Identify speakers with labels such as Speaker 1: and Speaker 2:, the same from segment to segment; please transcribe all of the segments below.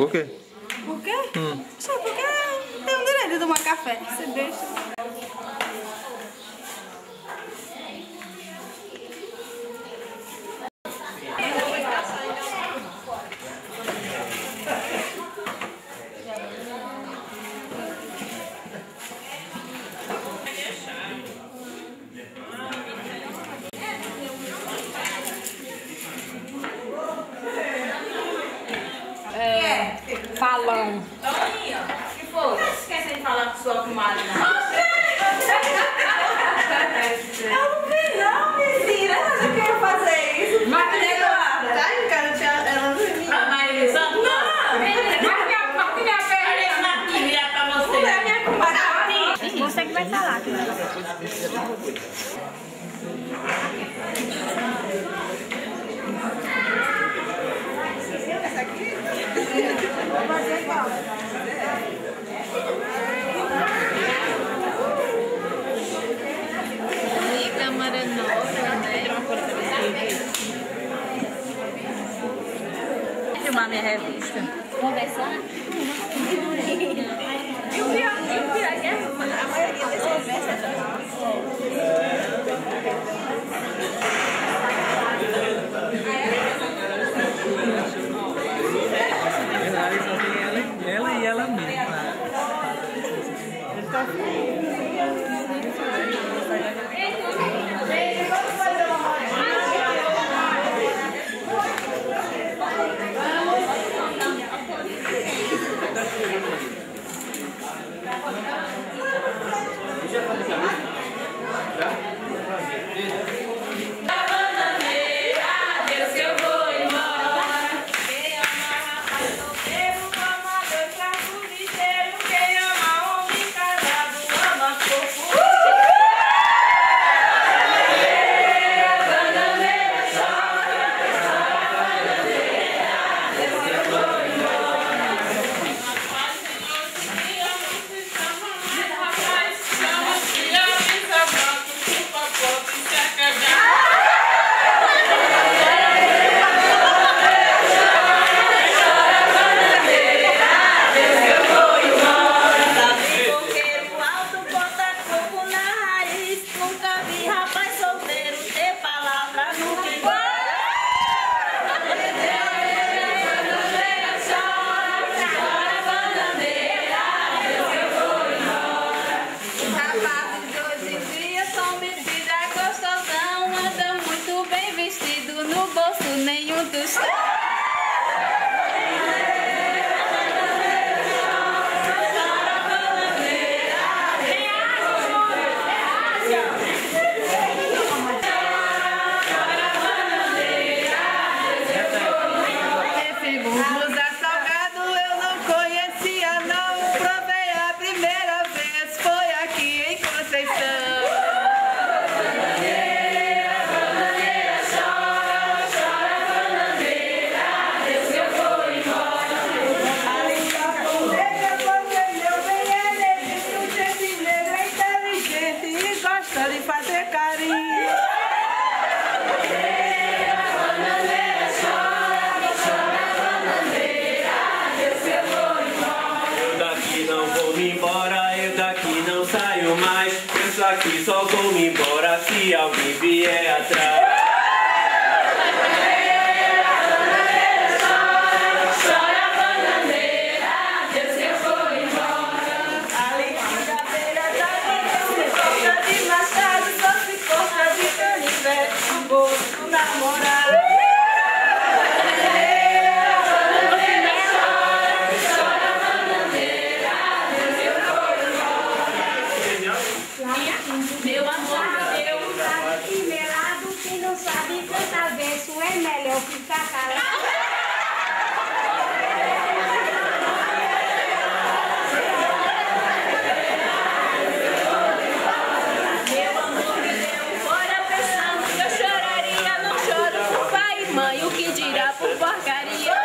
Speaker 1: Por quê?
Speaker 2: Por quê? Só porque tem o direito de tomar café. Você deixa.
Speaker 3: Falão.
Speaker 4: Toninha, que foi? Esquece de falar com sua comadre, não.
Speaker 2: Eu não vi não, menina. Eu queria fazer isso.
Speaker 4: Mas cadê Eduarda?
Speaker 2: Tá em casa, ela não vi.
Speaker 4: Mas só não.
Speaker 2: Virar pra você. Não é minha comadre.
Speaker 3: Você que vai falar.
Speaker 2: Essa aqui? Vou fazer igual.
Speaker 3: E câmera nova, né? Vou filmar minha revista. Conversar? E o pior é que a maioria dessa conversa
Speaker 1: Ela e ela mesma.
Speaker 3: nenhum dos...
Speaker 5: Aqui só vou me embora se alguém vier atrás.
Speaker 4: Chora, bananeira, Deus que eu vou embora. A liquidadeira da vida, corta de machado, só se corta de canivete, um gosto namorado.
Speaker 3: Meu amor, eu sabe que melado, que não sabe cantar verso, é melhor ficar calado.
Speaker 4: Meu amor me deu fora pensando que eu choraria, não choro por pai e mãe, o que dirá por porcaria.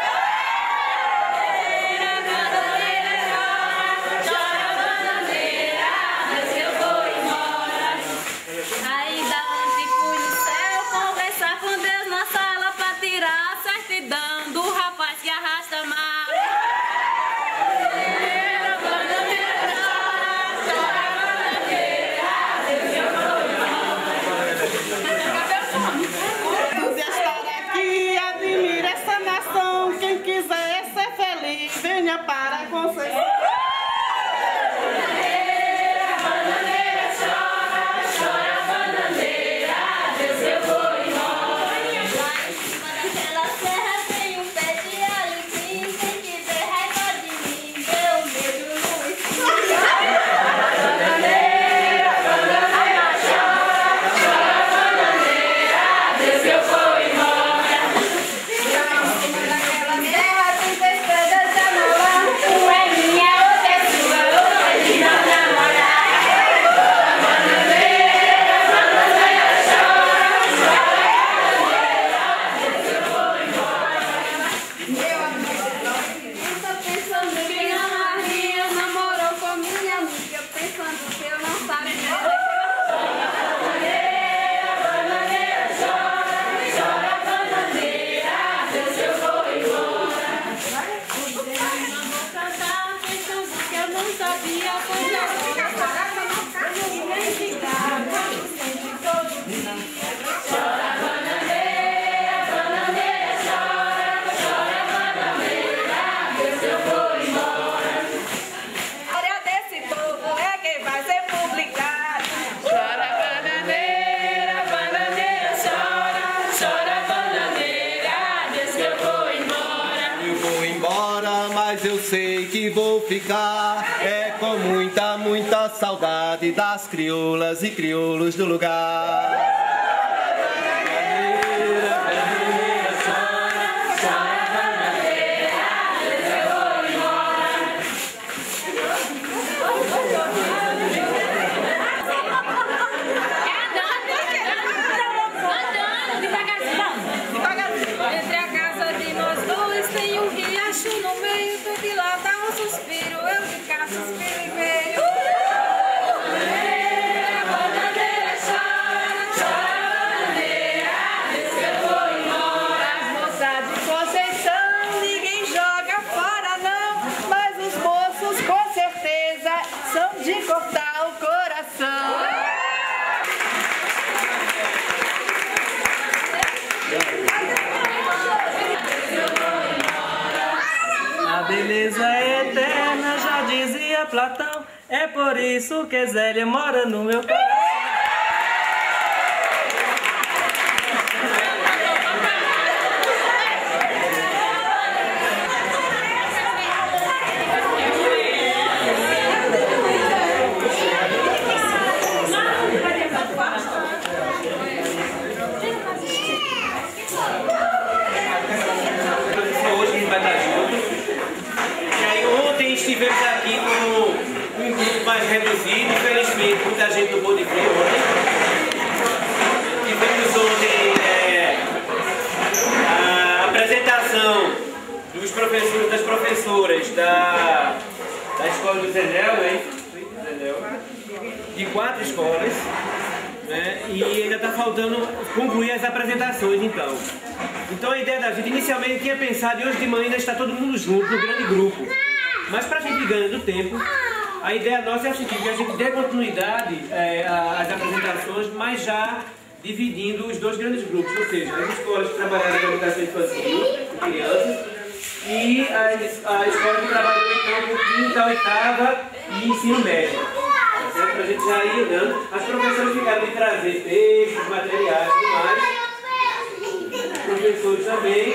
Speaker 3: Fui no céu conversar com Deus na sala pra tirar a certidão.
Speaker 1: sei que vou ficar é com muita, muita saudade das crioulas e crioulos do lugar.
Speaker 3: Entre a casa de nós dois tem um riacho no meio, tu de lá dá um suspiro, eu de cá suspiro e veio. A bananeira chora, chora a bananeira, esse eu vou embora. As moças de Conceição ninguém joga fora não, mas os moços com certeza são de cortar o coração.
Speaker 5: A beleza é eterna, já dizia Platão. É por isso que Zélia mora no meu coração. Hoje a gente vai estar juntos. E aí ontem estivemos aqui com um grupo mais reduzido, infelizmente muita gente não pôde vir ontem. Tivemos ontem a apresentação dos professores, das professoras da escola do Zenel, né? De 4 escolas, né? E ainda está faltando concluir as apresentações então. Então a ideia da gente, inicialmente tinha pensado, e hoje de manhã ainda está todo mundo junto, no grande grupo. Mas para a gente ir ganhando tempo, a ideia nossa é a seguinte, que a gente dê continuidade às apresentações, mas já dividindo os dois grandes grupos, ou seja, as escolas que trabalharam com educação infantil, com crianças, e a escola que trabalhou então com quinta, oitava e ensino médio. Para a gente já ir dando. As professoras ficaram de trazer textos, materiais e tudo mais. Professores também,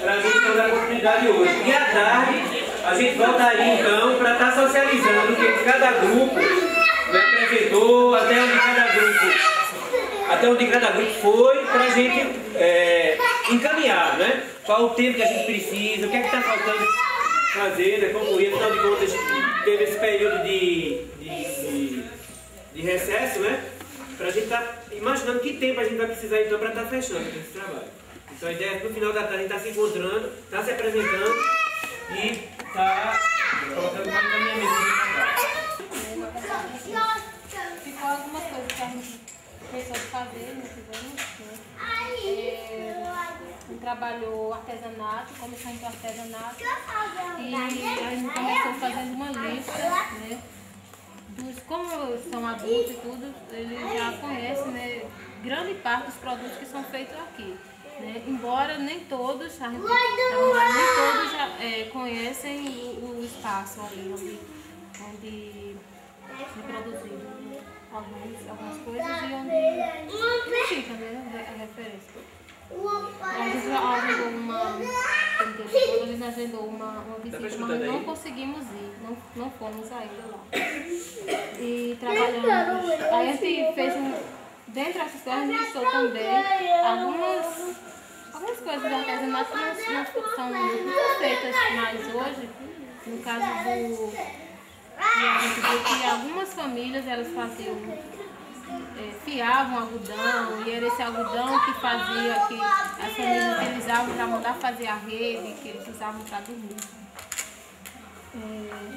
Speaker 5: para a gente dar continuidade hoje. E à tarde, a gente voltaria então para estar socializando o que cada grupo apresentou, até onde cada grupo foi, para a gente encaminhar, né? Qual o tempo que a gente precisa, o que é que está faltando fazer, né? Concluir, afinal de contas, teve esse período de recesso, né? Para a gente estar imaginando que tempo a gente vai precisar então para estar fechando esse trabalho. Então a ideia é que no final da tarde a gente está se encontrando, está se apresentando e está colocando mais encaminhamento no trabalho.
Speaker 3: Ficou algumas coisas que a gente pensou de fazer, não fizemos, né? Trabalhou artesanato, começamos com artesanato e a gente começou fazendo uma lista, né? Como são adultos e tudo, eles já conhecem, né, grande parte dos produtos que são feitos aqui. Né? Embora nem todos, já conhecem o espaço ali onde é produzido, né? algumas coisas e onde fica, né, a referência. A gente agendou uma visita, mas não conseguimos ir, não fomos ainda lá. E trabalhamos. Aí a gente fez dentro dessas coisas, a gente listou também algumas coisas de artesanato que não são feitas mais hoje. No caso a gente viu que algumas famílias elas faziam, fiavam algodão, e era esse algodão que fazia, que as famílias utilizavam para mandar fazer a rede, que eles usavam para dormir.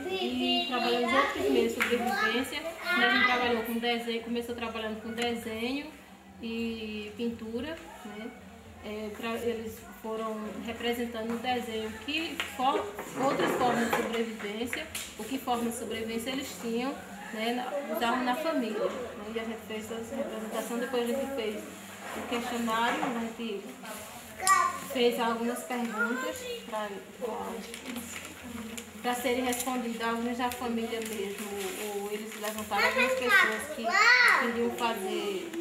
Speaker 3: E trabalhamos outros meios de sobrevivência. A gente trabalhou com desenho, começou trabalhando com desenho e pintura, né? Eles foram representando no desenho outras formas de sobrevivência, o que forma de sobrevivência eles tinham, né, usavam na família. Né? E a gente fez essa representação, depois a gente fez o questionário, a gente fez algumas perguntas para serem respondidas, algumas da família mesmo, ou eles levantaram algumas pessoas que queriam fazer.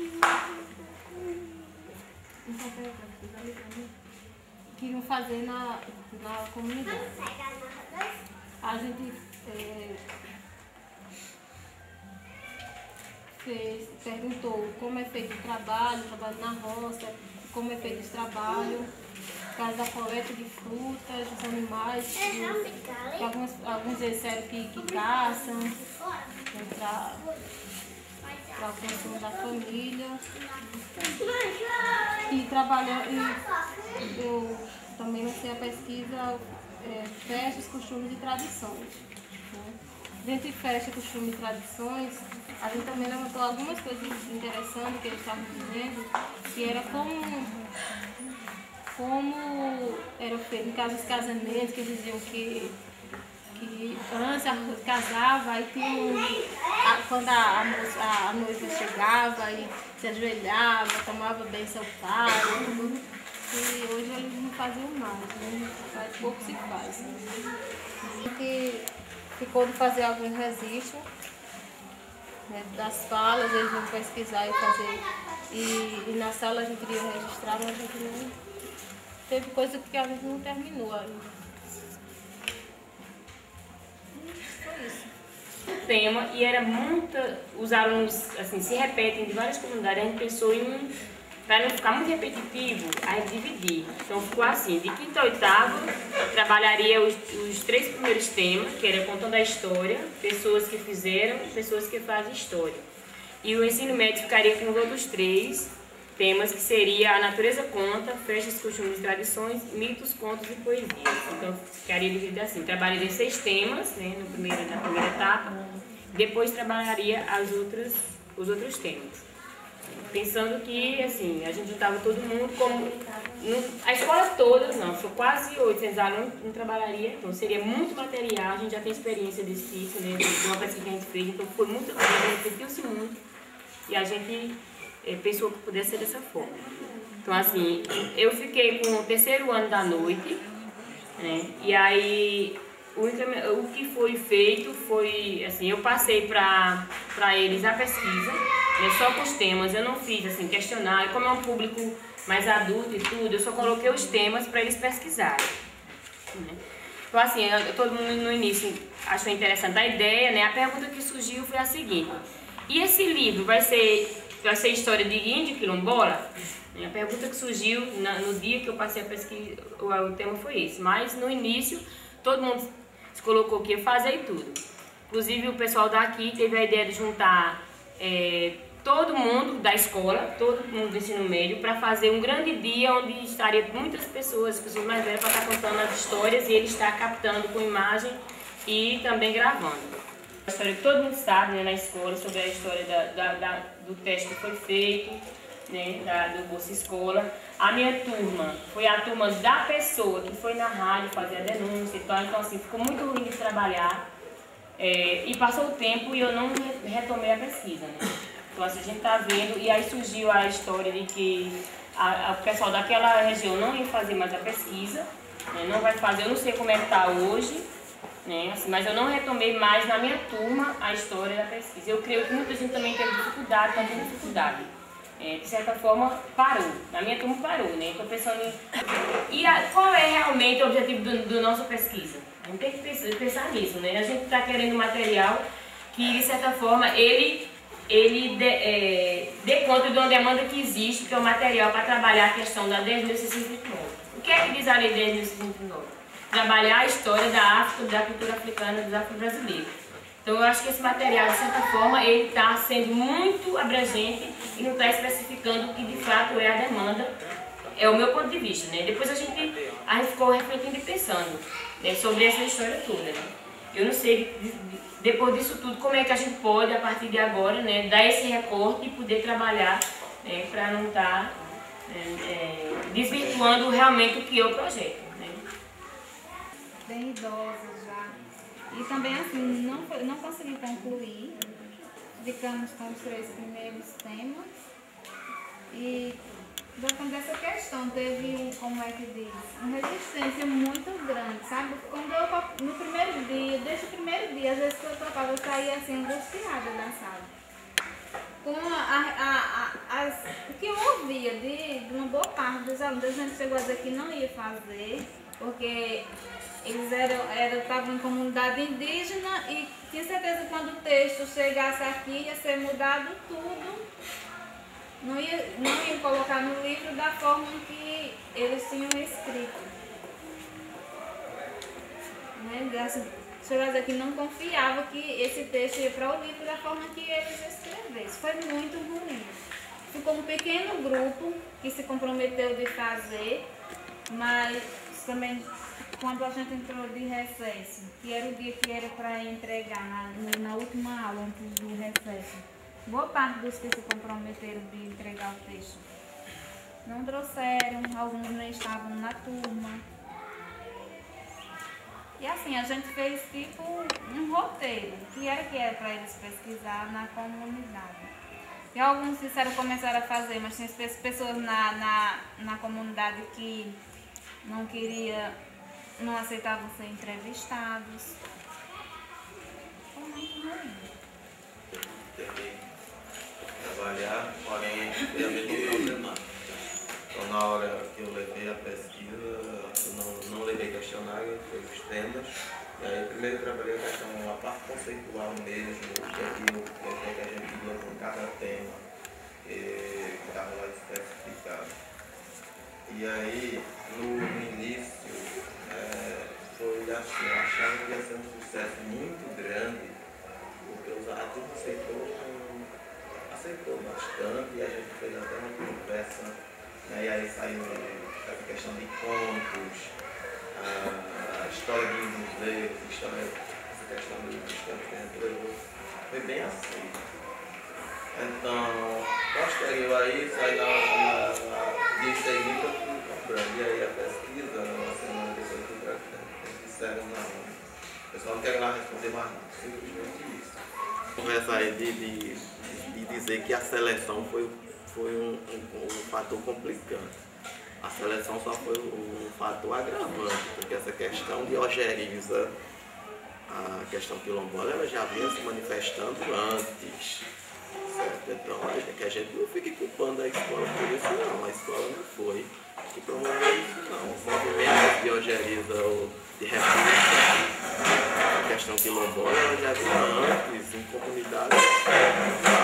Speaker 3: Queriam fazer na comunidade. a gente perguntou como é feito o trabalho na roça, como é feito esse trabalho, por causa da coleta de frutas, dos animais, que alguns deles disseram que caçam, para o consumo da família. E eu também lancei a pesquisa festas, costumes e tradições. Né? Dentro de festas, costumes e tradições, a gente também levantou algumas coisas interessantes que eles estavam dizendo, que era como era feito em caso dos casamentos, que eles diziam que antes casava, aí quando a noiva chegava e se ajoelhava, tomava bênção ao pai, e hoje eles não faziam mais, né? Faz pouco se faz. A gente ficou de fazer alguns registros, né, das falas, eles vão pesquisar e fazer. E na sala a gente queria registrar, mas a gente não teve coisa que a gente não terminou ainda. Foi isso.
Speaker 6: O tema, e era os alunos, assim, se repetem de várias comunidades, a gente pensou para não ficar muito repetitivo, a gente dividir. Então ficou assim, de quinta a oitava, trabalharia os 3 primeiros temas, que era contando a história, pessoas que fizeram, pessoas que fazem história. E o ensino médio ficaria com os outros 3 temas, que seria a natureza conta, festas, costumes e tradições, mitos, contos e poesias. Então ficaria dividido assim, trabalharia 6 temas, né, na primeira etapa, depois trabalharia os outros temas. Pensando que, assim, a gente juntava todo mundo, a escola toda, não, são quase 800 alunos, não trabalharia, então seria muito material, a gente já tem experiência desse tipo, né, de uma pesquisa que a gente fez, então foi muito grande, repetiu-se muito, e a gente pensou que pudesse ser dessa forma. Então, assim, eu fiquei com o 3º ano da noite, né, e aí o que foi feito foi, assim, eu passei para eles a pesquisa, né, só com os temas, eu não fiz, assim, questionário, como é um público mais adulto e tudo, eu só coloquei os temas para eles pesquisarem. Né. Então, assim, todo mundo no início achou interessante a ideia, né, a pergunta que surgiu foi a seguinte: e esse livro vai ser história de índio quilombola? A pergunta que surgiu no dia que eu passei a pesquisa, o tema foi esse. Mas no início, todo mundo se colocou que ia fazer e tudo. Inclusive o pessoal daqui teve a ideia de juntar todo mundo da escola, todo mundo do ensino médio, para fazer um grande dia onde estaria muitas pessoas mais velhas, para estar contando as histórias e ele estar captando com imagem e também gravando. A história que todo mundo sabe, né, na escola, sobre a história do teste que foi feito, né, do Bolsa Escola. A minha turma foi a turma da pessoa que foi na rádio fazer a denúncia e tal, então assim, ficou muito ruim de trabalhar. E passou o tempo e eu não retomei a pesquisa, né? Então assim, a gente está vendo, e aí surgiu a história de que o pessoal daquela região não ia fazer mais a pesquisa, né, não vai fazer, eu não sei como é que está hoje, né, assim, mas eu não retomei mais na minha turma a história da pesquisa. Eu creio que muita gente também teve dificuldade, está tendo dificuldade. De certa forma, parou. Na minha turma parou, né? Estou pensando em... E qual é realmente o objetivo da nossa pesquisa? A gente tem que pensar nisso, né? A gente está querendo um material que, de certa forma, ele dê conta de uma demanda que existe, que é o material para trabalhar a questão da 10.629. O que é que diz a lei 10.629? Trabalhar a história da África, da cultura africana, dos afro-brasileiros. Então, eu acho que esse material, de certa forma, ele está sendo muito abrangente e não está especificando o que de fato é a demanda, é o meu ponto de vista, né? Depois a gente ficou refletindo e pensando, né, sobre essa história toda, né? Eu não sei, depois disso tudo, como é que a gente pode, a partir de agora, né, dar esse recorte e poder trabalhar, né, para não estar desvirtuando realmente o que é o projeto, né?
Speaker 2: Bem idosa já. E também, assim, não consegui concluir. Ficamos com os 3 primeiros temas. E, voltando a essa questão, teve, como é que diz, uma resistência muito grande, sabe? Quando eu, no primeiro dia, desde o primeiro dia, às vezes que eu tocava, eu saía assim, angustiada da sala. Com o que eu ouvia de uma boa parte dos alunos, a gente chegou a dizer que não ia fazer, porque eles estavam em comunidade indígena e tinha certeza que quando o texto chegasse aqui ia ser mudado tudo, não ia colocar no livro da forma que eles tinham escrito. Né? Chegava aqui não confiava que esse texto ia para o livro da forma que eles escrevessem. Foi muito ruim. Ficou um pequeno grupo que se comprometeu de fazer, mas também quando a gente entrou de recesso, que era o dia que era para entregar na última aula antes do recesso, boa parte dos que se comprometeram de entregar o texto não trouxeram, alguns não estavam na turma. E assim, a gente fez tipo um roteiro, que era para eles pesquisar na comunidade. E alguns começaram a fazer, mas tinha pessoas na comunidade que não aceitavam ser entrevistados. Foi muito ruim.
Speaker 1: Tentei trabalhar, porém foi a mesma problemática. Então, na hora que eu levei a pesquisa, eu não levei questionário, foi os temas. E aí, primeiro eu trabalhei a questão, a parte conceitual mesmo, o que é que a gente viu com cada tema, que estava lá especificado. E aí, no início, foi assim, eu achava que ia ser um sucesso muito grande, porque a turma aceitou bastante e a gente fez até uma conversa. E aí saiu essa questão de contos, a história de museus, essa questão dos campos que a gente levou. Foi bem assim. Então, posterior a isso, aí na dia seguinte eu fui comprando. E aí a pesquisa, uma semana depois eu fui para cá. Eles disseram, não, o pessoal não quer lá responder mais não, simplesmente isso. Começa aí de dizer que a seleção foi um fator complicante. A seleção só foi um fator agravante, porque essa questão de ojeriza, a questão quilombola, ela já vinha se manifestando antes. Certo? Então, que a gente não fique culpando a escola por isso, não. A escola não foi que promoveu isso, não. O movimento de ojeriza ou de república, a questão quilombola, ela já vinha antes em comunidades,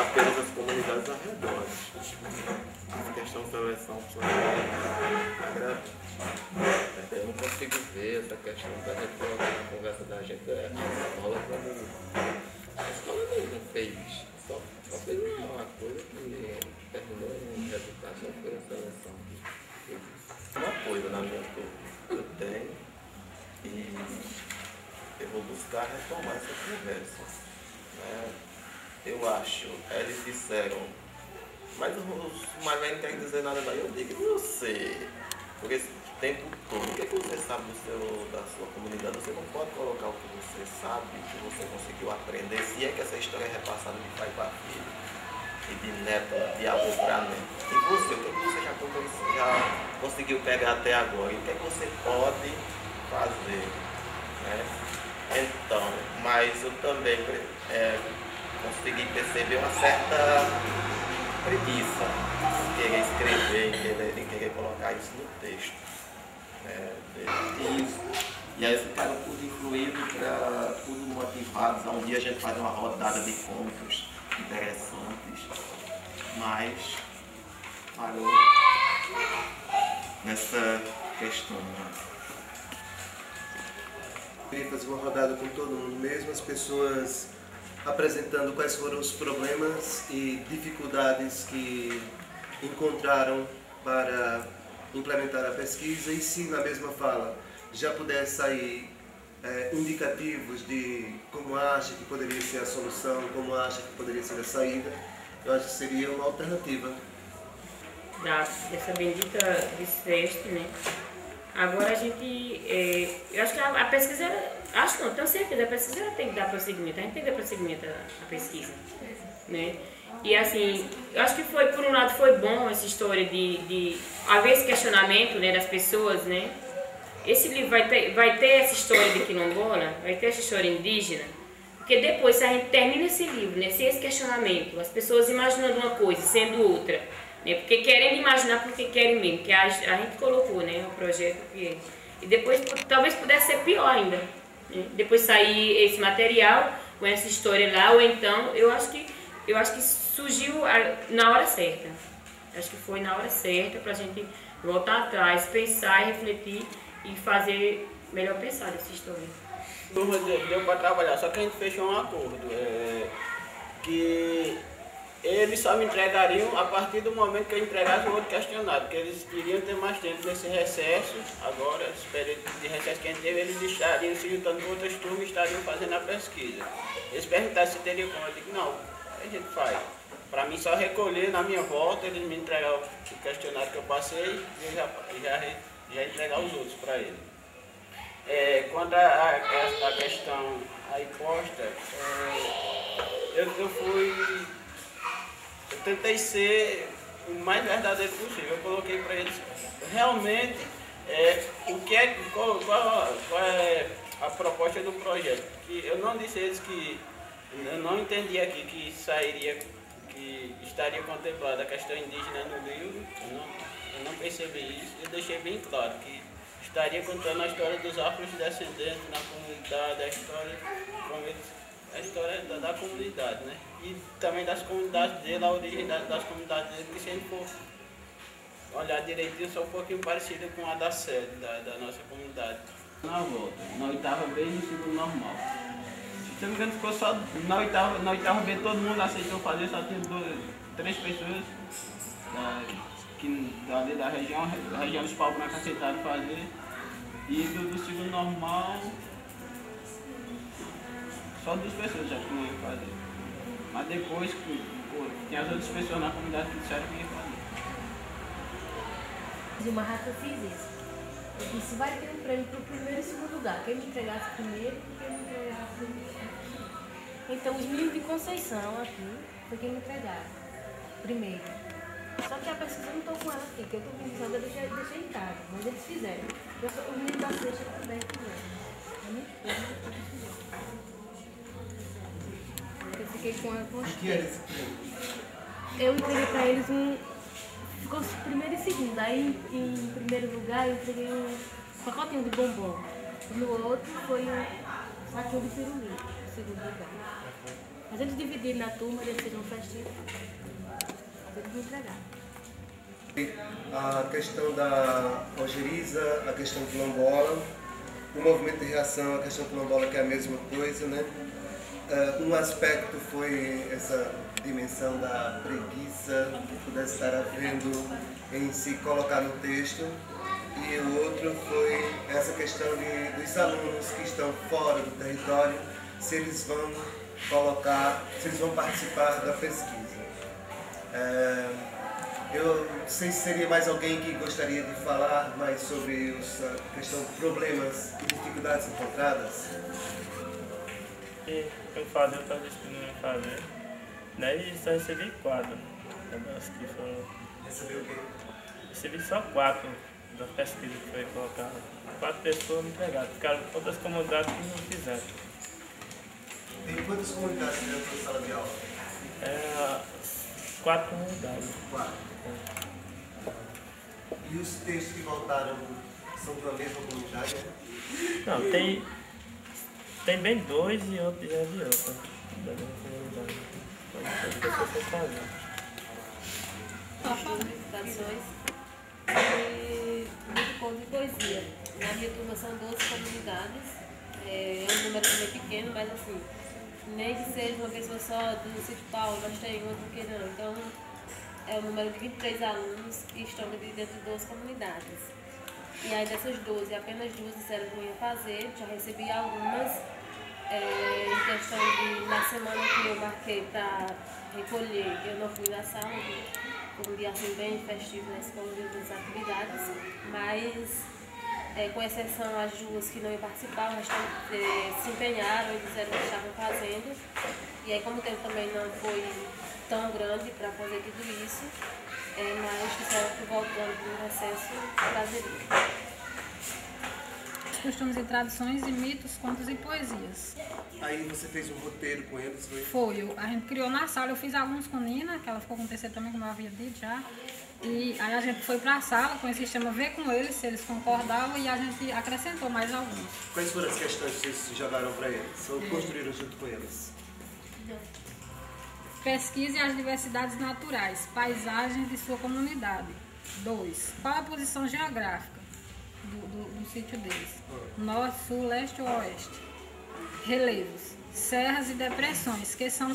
Speaker 1: apenas as comunidades arredores. A questão de seleção foi agravante. Eu não consigo ver essa questão da gente colocar na conversa da gente, a escola como... A escola não fez, só fez uma coisa que terminou em resultado, só foi a seleção. Uma coisa na minha turma eu tenho e eu vou buscar retomar essa conversa. Né? Eu acho, eles disseram, mas os mais velhos não querem dizer nada daí. Eu digo, você, porque esse tempo todo, o que você sabe da sua comunidade? Você não pode colocar o que você sabe, o que você conseguiu aprender, se é que essa história é repassada de pai para filho, e de neto, de avô para neto. E você, o que você já conseguiu pegar até agora? E o que você pode fazer? Né? Então, mas eu também consegui perceber uma certa preguiça em querer escrever, em querer colocar isso no texto. E aí ficaram tudo incluído, tudo motivados. Um dia a gente faz uma rodada de contos interessantes, mas parou nessa questão.
Speaker 7: Queria fazer uma rodada com todo mundo mesmo, as pessoas apresentando quais foram os problemas e dificuldades que encontraram para implementar a pesquisa, e se na mesma fala já puder sair indicativos de como acha que poderia ser a solução, como acha que poderia ser a saída, eu acho que seria uma alternativa.
Speaker 6: Dessa bendita desse texto, né? Agora a gente, eu acho que a pesquisa, acho não, tenho certeza, a pesquisa tem que dar prosseguimento, a gente tem que dar prosseguimento à pesquisa, né? E assim, eu acho que por um lado foi bom essa história de haver esse questionamento, né, das pessoas, né? Esse livro vai ter essa história de quilombola, vai ter essa história indígena, porque depois, se a gente termina esse livro, né, sem esse questionamento, as pessoas imaginando uma coisa, sendo outra, né, porque querem imaginar porque querem mesmo, que a gente colocou, né, o projeto que E depois talvez pudesse ser pior ainda. Né? Depois sair esse material com essa história lá, ou então eu acho que surgiu na hora certa. Acho que foi na hora certa para a gente voltar atrás, pensar e refletir e fazer melhor pensar dessa história.
Speaker 8: Turma deu para trabalhar, só que a gente fechou um acordo que eles só me entregariam a partir do momento que eu entregasse o outro questionário, porque eles iriam ter mais tempo nesse recesso. Agora, esse período de recesso que a gente teve, eles estariam se juntando com outras turmas e estariam fazendo a pesquisa. Eles perguntaram se teria como, eu digo, não, a gente faz. Para mim só recolher na minha volta, eles me entregaram o questionário que eu passei e eu já entregar os outros para eles. Quanto a questão aí posta, eu tentei ser o mais verdadeiro possível. Eu coloquei para eles realmente qual é a proposta do projeto. Que eu não disse a eles que eu não entendi aqui que estaria contemplada a questão indígena no livro. Eu não percebi isso. Eu deixei bem claro que estaria contando a história dos afrodescendentes na comunidade, a história da comunidade, né? E também das comunidades dele, a origem das comunidades dele, que se a gente for olhar direitinho, são um pouquinho parecida com a da sede, da nossa comunidade. Na volta, na oitava B e no segundo normal. Se não me engano, ficou só na oitava B, todo mundo aceitou fazer, só tinha 3 pessoas ali da região dos Pau Branco aceitaram fazer. E do segundo normal, só 2 pessoas já que não iam fazer. Mas depois, tinha as outras pessoas na comunidade que disseram que iam fazer.
Speaker 3: De uma raça fiz isso. Eu disse, vai ter um prêmio para o primeiro e segundo lugar. Quem me entregasse primeiro, quem me entregasse primeiro. Então, os meninos de Conceição aqui, foi quem me entregaram primeiro. Só que a pesquisa eu não estou com ela aqui, que eu estou pensando, eu deixei em casa, mas eles fizeram. Os meninos da sexta também fizeram. Eu fiquei com ela com os três. Eu entreguei para eles ficou primeiro e segundo. Aí, em primeiro lugar, eu entreguei um pacotinho de bombom. No outro, foi um saquinho de pirulito, no segundo lugar. Mas eles dividiram na turma, eles fizeram um festinho. Eles me entregaram.
Speaker 7: A questão da Ojeriza, a questão quilombola, o movimento de reação, a questão quilombola, que é a mesma coisa, né? Um aspecto foi essa dimensão da preguiça que pudesse estar havendo em se colocar no texto, e o outro foi essa questão dos alunos que estão fora do território, se eles vão participar da pesquisa. Eu não sei se seria mais alguém que gostaria de falar mais sobre a questão de problemas e dificuldades encontradas.
Speaker 9: Eu fazer, eu estava disponível em fazer, né? E só recebi 4.
Speaker 7: Recebeu o quê?
Speaker 9: Recebi só 4 da pesquisa que foi colocada. 4 pessoas me entregaram, ficaram outras comunidades que não fizeram.
Speaker 7: Tem quantas comunidades dentro da sala de aula?
Speaker 9: 4 comunidades.
Speaker 7: 4. E os textos que voltaram são da mesma comunidade?
Speaker 9: Não, tem bem 2 e outro é de outra. Da mesma comunidade. Pode ser que você fazer.
Speaker 3: Traduções e muito conto de poesia. Na minha turma são 12 comunidades. É um número também pequeno, mas assim, nem que seja uma pessoa só do Sítio Paulo, nós temos outro que não. Então, é um número de 23 alunos que estão dentro de 12 comunidades. E aí dessas 12, apenas 2 disseram que não ia fazer, já recebi algumas. Em questão de, na semana que eu marquei para recolher, eu não fui na sala, foi um dia assim bem festivo na escola das atividades, mas com exceção às 2 que não iam participar, o restante se empenharam e disseram que estavam fazendo. E aí, como o tempo também não foi tão grande para fazer tudo isso, mas disseram que voltando no recesso, prazeria.
Speaker 2: Costumes e tradições e mitos, contos e poesias.
Speaker 7: Aí você fez um roteiro com eles, foi?
Speaker 2: Foi, a gente criou na sala, eu fiz alguns com Nina, que ela ficou com o terceiro também, como eu havia dito já.
Speaker 10: E aí a gente foi para a sala com esse sistema, ver com eles se eles concordavam e a gente acrescentou mais alguns.
Speaker 7: Quais foram as questões que vocês jogaram para eles? Ou construíram junto com eles?
Speaker 10: Pesquise as diversidades naturais, paisagens de sua comunidade. 2. Qual a posição geográfica do sítio deles? Norte, sul, leste ou oeste? Relevos, serras e depressões, que são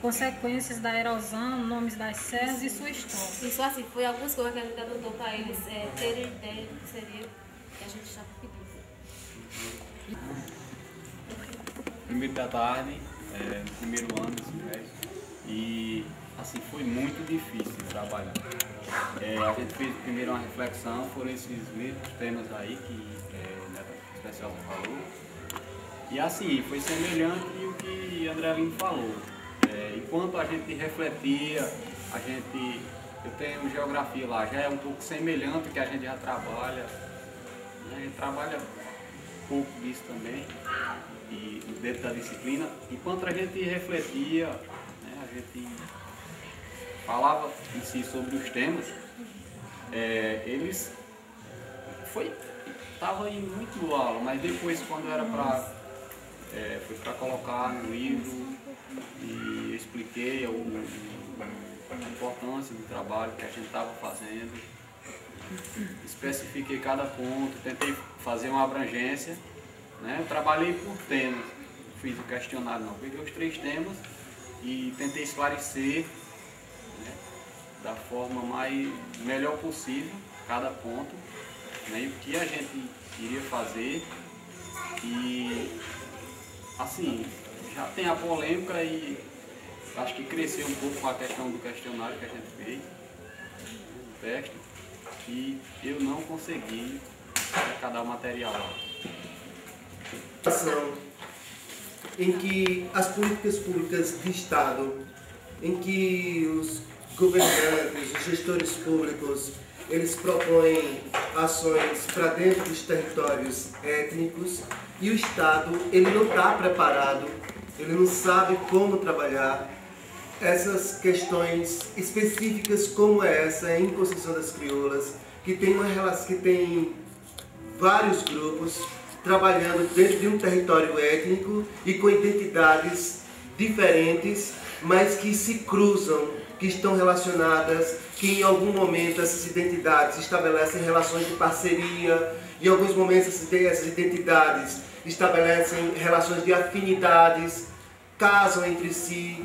Speaker 10: consequências da erosão, nomes das serras e sua história.
Speaker 3: Isso assim, foi algumas coisas que a gente adotou para eles terem ideia do que seria que a gente estava pedindo.
Speaker 11: Primeiro da tarde, no primeiro ano do semestre, e assim, foi muito difícil trabalhar. A gente fez primeiro uma reflexão, foram esses mesmos temas aí que a Neta Especial falou, e assim, foi semelhante ao que Andrelino falou. Enquanto a gente refletia, eu tenho geografia lá, já é um pouco semelhante ao que a gente já trabalha, né? A gente trabalha pouco disso também, e dentro da disciplina. Enquanto a gente refletia, né, a gente falava em si sobre os temas, eles estavam indo muito boa aula, mas depois quando era foi para colocar no livro, e eu expliquei a importância do trabalho que a gente estava fazendo, especifiquei cada ponto, tentei fazer uma abrangência, né? Eu trabalhei por temas, não fiz o questionário não, peguei os 3 temas e tentei esclarecer, né, da forma melhor possível cada ponto, né, e o que a gente iria fazer. E assim, já tem a polêmica e acho que cresceu um pouco com a questão do questionário que a gente fez, do teste, e eu não consegui arrecadar o material lá.
Speaker 7: Em que as políticas públicas de Estado, em que os governantes, os gestores públicos, eles propõem ações para dentro dos territórios étnicos, e o Estado ele não está preparado, ele não sabe como trabalhar essas questões específicas como essa em Conceição das Crioulas, que tem vários grupos trabalhando dentro de um território étnico e com identidades diferentes, mas que se cruzam, que estão relacionadas, que em algum momento essas identidades estabelecem relações de parceria, em alguns momentos essas identidades estabelecem relações de afinidades, casam entre si,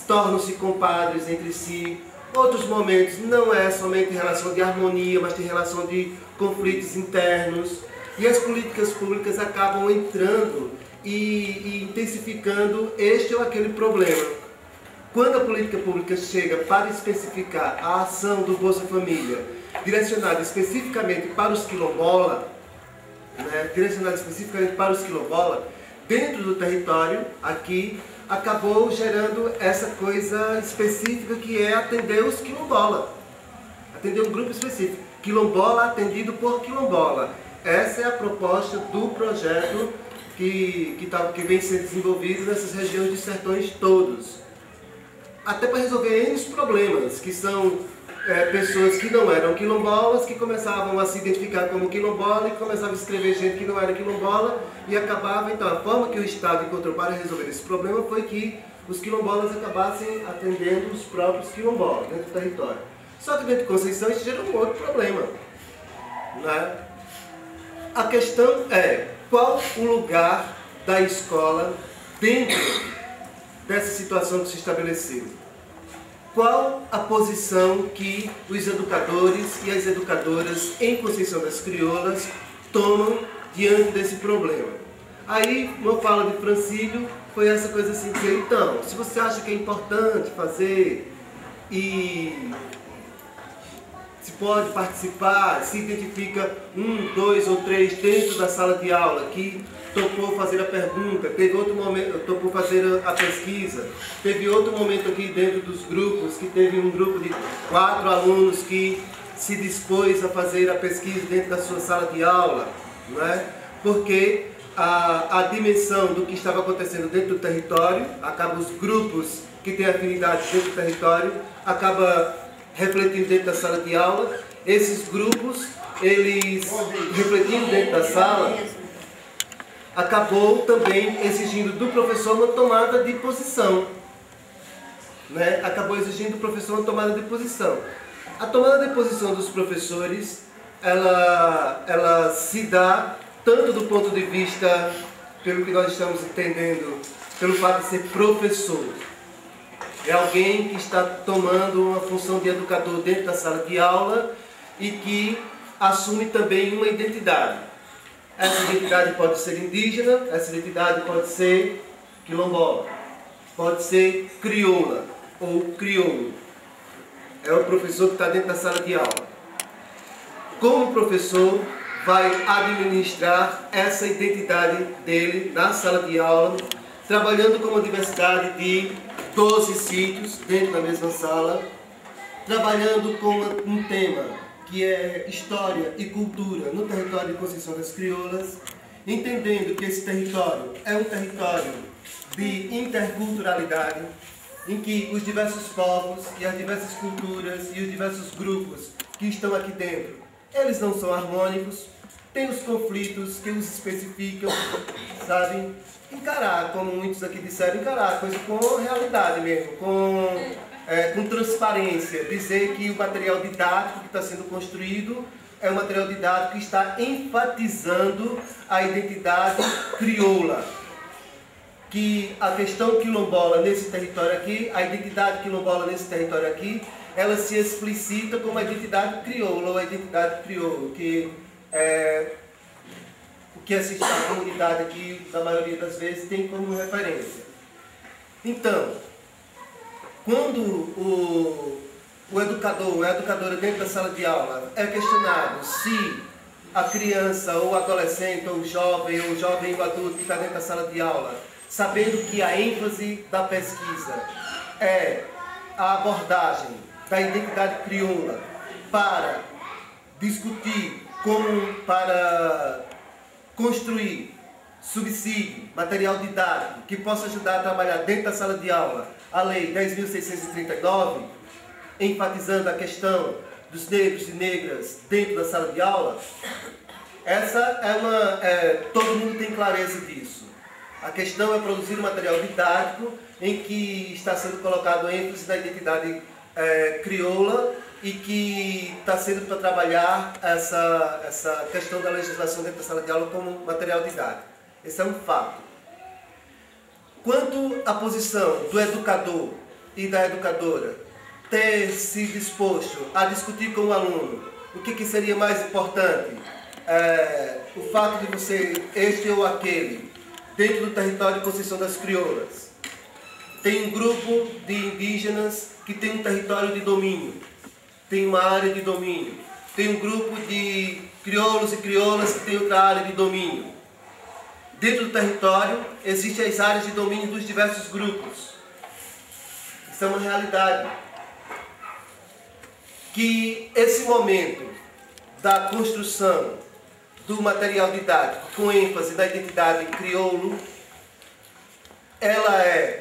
Speaker 7: tornam-se compadres entre si. Outros momentos não é somente relação de harmonia, mas tem relação de conflitos internos. E as políticas públicas acabam entrando e intensificando este ou aquele problema. Quando a política pública chega para especificar a ação do Bolsa Família, direcionada especificamente para os quilombolas, dentro do território, aqui, acabou gerando essa coisa específica que é atender os quilombolas. Atender um grupo específico. Quilombola atendido por quilombola. Essa é a proposta do projeto que vem sendo desenvolvido nessas regiões de sertões todos. Até para resolver N problemas, que são pessoas que não eram quilombolas, que começavam a se identificar como quilombola e começavam a escrever gente que não era quilombola e acabava, então, a forma que o Estado encontrou para resolver esse problema foi que os quilombolas acabassem atendendo os próprios quilombolas dentro do território. Só que dentro de Conceição isso gerou um outro problema, né? A questão é, qual o lugar da escola dentro dessa situação que se estabeleceu? Qual a posição que os educadores e as educadoras em Conceição das Crioulas tomam diante desse problema? Aí, uma fala de Francílio foi essa coisa assim, que então, se você acha que é importante fazer e se pode participar, se identifica 1, 2 ou 3 dentro da sala de aula que topou fazer a pergunta, teve outro momento, topou fazer a pesquisa, teve outro momento aqui dentro dos grupos, que teve um grupo de 4 alunos que se dispôs a fazer a pesquisa dentro da sua sala de aula, não é? Porque a dimensão do que estava acontecendo dentro do território, acaba os grupos que têm afinidade dentro do território, acaba refletindo dentro da sala de aula. Esses grupos, eles refletindo dentro da sala, acabou também exigindo do professor uma tomada de posição. Né? Acabou exigindo do professor uma tomada de posição. A tomada de posição dos professores, ela se dá tanto do ponto de vista, pelo que nós estamos entendendo, pelo fato de ser professor. É alguém que está tomando uma função de educador dentro da sala de aula e que assume também uma identidade. Essa identidade pode ser indígena, essa identidade pode ser quilombola, pode ser crioula ou crioulo. É o professor que está dentro da sala de aula. Como professor, vai administrar essa identidade dele na sala de aula, trabalhando com uma diversidade de 12 sítios dentro da mesma sala, trabalhando com um tema que é história e cultura no território de Conceição das Crioulas, entendendo que esse território é um território de interculturalidade, em que os diversos povos e as diversas culturas e os diversos grupos que estão aqui dentro, eles não são harmônicos, tem os conflitos que os especificam, sabe? Encarar, como muitos aqui disseram, encarar a coisa com realidade mesmo, com transparência, dizer que o material didático que está sendo construído é um material didático que está enfatizando a identidade crioula. Que a questão quilombola nesse território aqui, a identidade quilombola nesse território aqui, ela se explicita como a identidade crioula ou a identidade crioulo, que é o que assiste à comunidade aqui, na maioria das vezes, tem como referência. Então, quando o educador ou a educadora dentro da sala de aula é questionado se a criança ou adolescente ou jovem ou adulto que está dentro da sala de aula, sabendo que a ênfase da pesquisa é a abordagem da identidade crioula para discutir para construir subsídio, material didático que possa ajudar a trabalhar dentro da sala de aula a Lei 10.639, enfatizando a questão dos negros e negras dentro da sala de aula, essa todo mundo tem clareza disso. A questão é produzir um material didático em que está sendo colocado ênfase na identidade crioula e que está sendo para trabalhar essa questão da legislação dentro da sala de aula como material didático. Esse é um fato. Quanto à posição do educador e da educadora ter se disposto a discutir com o aluno o que seria mais importante, o fato de você, este ou aquele, dentro do território de Conceição das Crioulas, tem um grupo de indígenas que tem um território de domínio, tem uma área de domínio, tem um grupo de crioulos e crioulas que tem outra área de domínio. Dentro do território existem as áreas de domínio dos diversos grupos. Isso é uma realidade. Que esse momento da construção do material didático com ênfase na identidade crioulo, ela é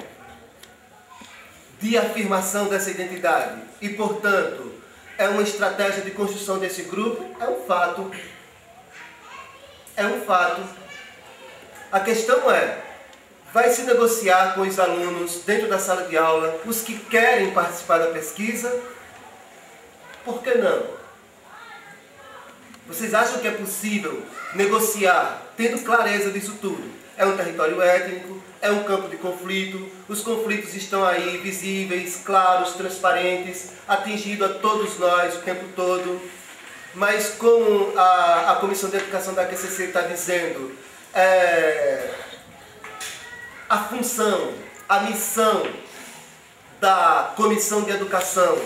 Speaker 7: de afirmação dessa identidade e, portanto, é uma estratégia de construção desse grupo, é um fato. É um fato. A questão é, vai se negociar com os alunos dentro da sala de aula, os que querem participar da pesquisa? Por que não? Vocês acham que é possível negociar, tendo clareza disso tudo? É um território étnico, é um campo de conflito, os conflitos estão aí visíveis, claros, transparentes, atingindo a todos nós o tempo todo. Mas como a Comissão de Educação da AQCC está dizendo, a função, a missão da Comissão de Educação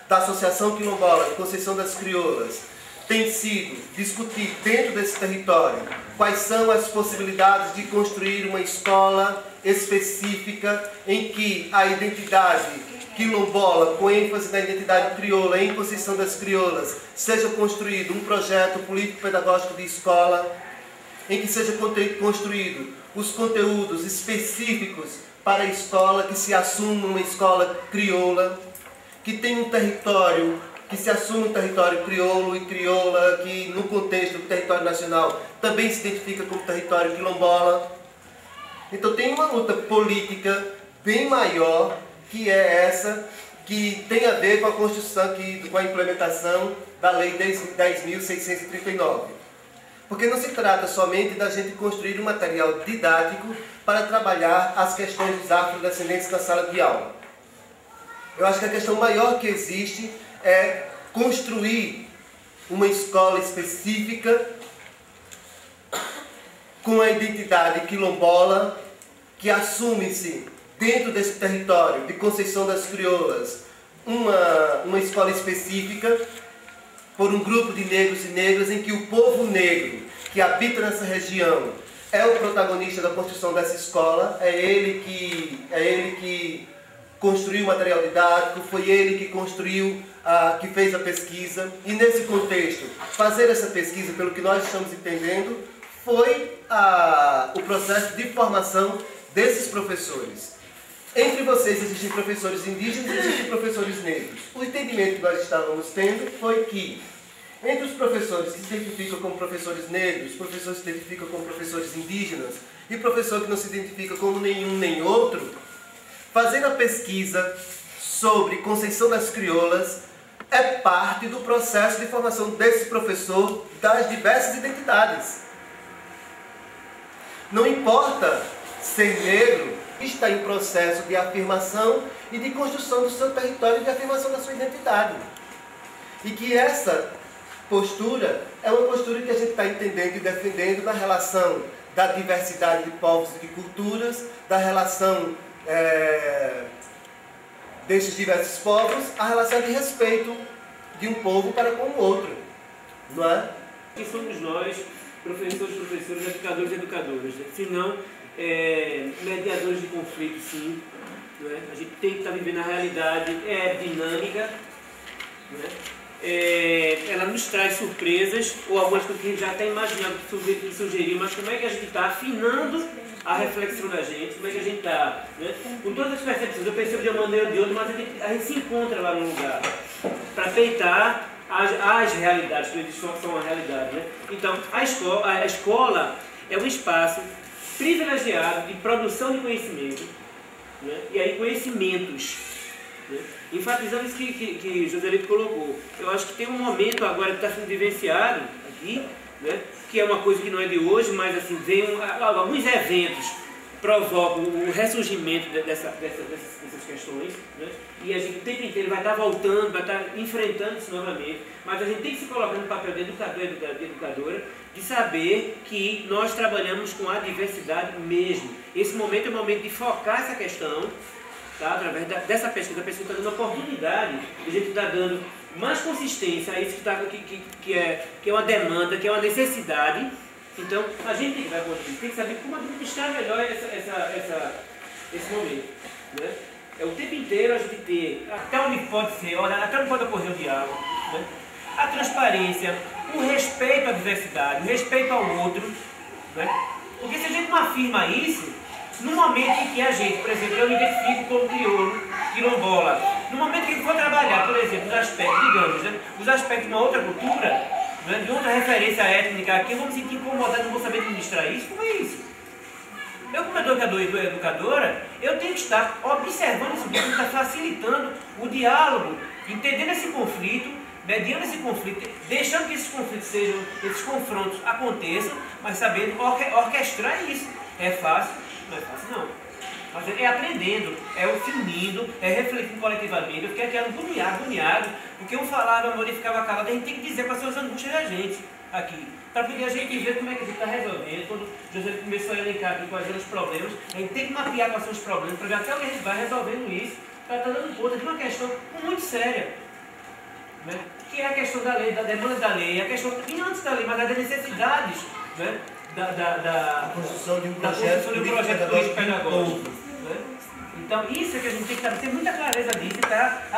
Speaker 7: da Associação Quilombola de Conceição das Crioulas tem sido discutir dentro desse território quais são as possibilidades de construir uma escola específica em que a identidade quilombola, com ênfase na identidade crioula em Conceição das Crioulas, seja construído um projeto político-pedagógico de escola, em que seja construído os conteúdos específicos para a escola, que se assuma uma escola crioula, que tem um território, que se assume um território crioulo e crioula, que no contexto do território nacional também se identifica como território quilombola. Então tem uma luta política bem maior, que é essa, que tem a ver com a construção, com a implementação da Lei 10.639. Porque não se trata somente da gente construir um material didático para trabalhar as questões dos afrodescendentes na sala de aula. Eu acho que a questão maior que existe é construir uma escola específica com a identidade quilombola, que assume-se dentro desse território de Conceição das Crioulas uma escola específica por um grupo de negros e negras, em que o povo negro que habita nessa região é o protagonista da construção dessa escola, é ele que construiu o material didático, foi ele que construiu, que fez a pesquisa. E nesse contexto, fazer essa pesquisa, pelo que nós estamos entendendo, foi o processo de formação desses professores. Entre vocês existem professores indígenas e existem professores negros. O entendimento que nós estávamos tendo foi que, entre os professores que se identificam como professores negros, professores que se identificam como professores indígenas e professor que não se identifica como nenhum nem outro, fazer a pesquisa sobre Conceição das Crioulas é parte do processo de formação desse professor das diversas identidades. Não importa ser negro, está em processo de afirmação e de construção do seu território e de afirmação da sua identidade. E que essa postura é uma postura que a gente está entendendo e defendendo na relação da diversidade de povos e de culturas, da relação desses diversos povos, a relação de respeito de um povo para com o outro. Não é?
Speaker 5: Quem somos nós, professores, educadores e educadoras, né? Se não, mediadores de conflito, sim. Não é? A gente tem que estar vivendo a realidade, dinâmica, não é? Ela nos traz surpresas, ou algumas coisas que a gente já até imaginava que sugeriu, mas como é que a gente está afinando a reflexão da gente, como é que a gente está, né? Com todas as percepções, eu percebo de uma maneira ou de outra, mas a gente se encontra lá no lugar para peitar as realidades, que eles são uma realidade, né? Então, a escola é um espaço privilegiado de produção de conhecimento, né? E aí conhecimentos, né? Enfatizando isso que Joselito colocou. Eu acho que tem um momento agora que está sendo vivenciado aqui, né? Que é uma coisa que não é de hoje, mas assim, alguns eventos provocam o ressurgimento dessas questões, né? E a gente o tempo inteiro vai estar voltando, vai estar enfrentando isso novamente, mas a gente tem que se colocar no papel de educador e de educadora, de saber que nós trabalhamos com a diversidade mesmo. Esse momento é o momento de focar essa questão, tá? Através dessa pesquisa, a pesquisa está dando oportunidade, a gente está dando mais consistência a isso que é uma demanda, que é uma necessidade. Então, a gente tem que saber como administrar melhor esse momento, né? É o tempo inteiro a gente ter, até onde pode ser, até onde pode ocorrer o diálogo, né? A transparência, o respeito à diversidade, o respeito ao outro, né? Porque se a gente não afirma isso, no momento em que a gente, por exemplo, eu me identifico como crioulo, quilombola, no momento que a gente for trabalhar, por exemplo, os aspectos, digamos, né, os aspectos de uma outra cultura, né, de outra referência étnica aqui, eu vou me sentir incomodado, não vou saber administrar isso. Como é isso? Eu, como educador e educadora, eu tenho que estar observando isso, estar facilitando o diálogo, entendendo esse conflito, mediando esse conflito, deixando que esses conflitos sejam, esses confrontos aconteçam, mas sabendo orquestrar isso. É fácil? Não é fácil não. Mas é aprendendo, é se unindo, é refletindo coletivamente. Eu fiquei aqui agoniado, porque um falava, amor, e ficava calado. A gente tem que dizer quais são as angústias da gente aqui, para poder a gente ver como é que a gente está resolvendo. Quando o José começou a elencar aqui quais eram os problemas, a gente tem que mapear quais são os problemas, para ver até onde a gente vai resolvendo isso, para estar dando conta de uma questão muito séria, né? Que é a questão da lei, da demanda da lei, a questão, e antes da lei, mas das necessidades, né? Da construção de um projeto político pedagógico. Né? Então, isso é que a gente tem que ter muita clareza disso e estar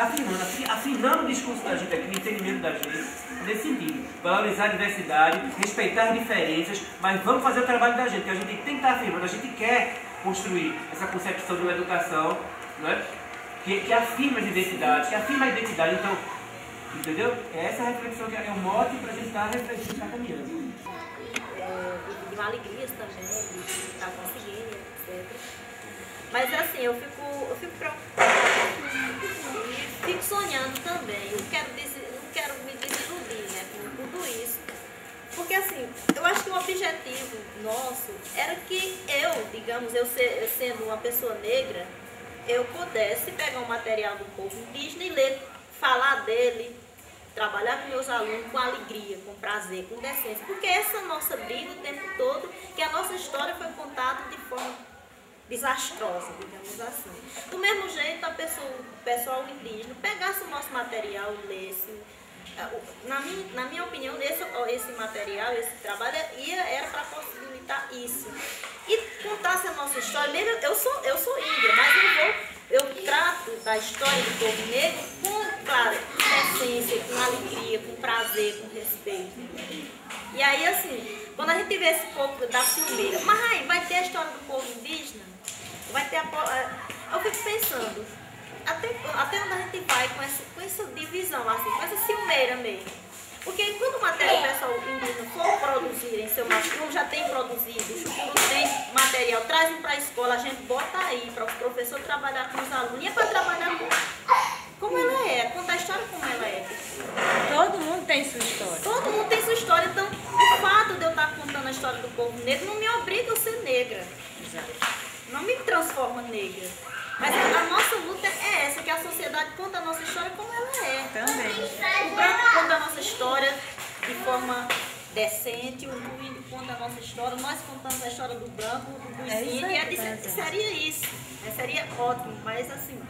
Speaker 5: afinando o discurso da gente aqui, o entendimento da gente, nesse sentido. Valorizar a diversidade, respeitar as diferenças, mas vamos fazer o trabalho da gente, que a gente tem que estar afirmando, a gente quer construir essa concepção de uma educação, né? que afirma as identidades, que afirma a identidade. Então, entendeu? Essa é a reflexão que é o mote para a gente estar refletindo, estar caminhando.
Speaker 12: De alegrias também, de estar conseguindo, etc. Mas assim, eu fico preocupada e fico sonhando também. Eu não quero me desiludir, né, com tudo isso. Porque assim, eu acho que o objetivo nosso era que eu sendo uma pessoa negra, eu pudesse pegar um material do povo indígena e ler, falar dele, trabalhar com meus alunos com alegria, com prazer, com decência. Porque essa é a nossa briga o tempo todo, que a nossa história foi contada de forma desastrosa, digamos assim. Do mesmo jeito, o pessoal indígena pegasse o nosso material e lesse. Na minha opinião, esse material, esse trabalho era para possibilitar isso. E contasse a nossa história. Mesmo eu sou índia, mas eu trato da história do povo negro com, claro, essência, com alegria, com prazer, com respeito. E aí, assim, quando a gente vê esse povo da Silmeira, mas aí vai ter a história do povo indígena? Vai ter eu fico pensando, até onde a gente vai com essa divisão, assim, com essa ciumeira mesmo. Porque quando o material pessoal indígena for produzir em seu material, já tem produzido, o Chucuru tem material, trazem para a escola, a gente bota aí para o professor trabalhar com os alunos, e é para trabalhar como ela é, contar a história como ela é.
Speaker 6: Todo mundo tem sua história.
Speaker 12: Todo mundo tem sua história, então o fato de eu estar contando a história do povo negro não me obriga a ser negra. Não me transforma negra. Mas a nossa luta é essa, que a sociedade conta a nossa história como ela é. Também. O branco conta a nossa história de forma decente, o índio conta a nossa história, nós contamos a história do branco, dos índios, seria isso. Seria ótimo, mas assim,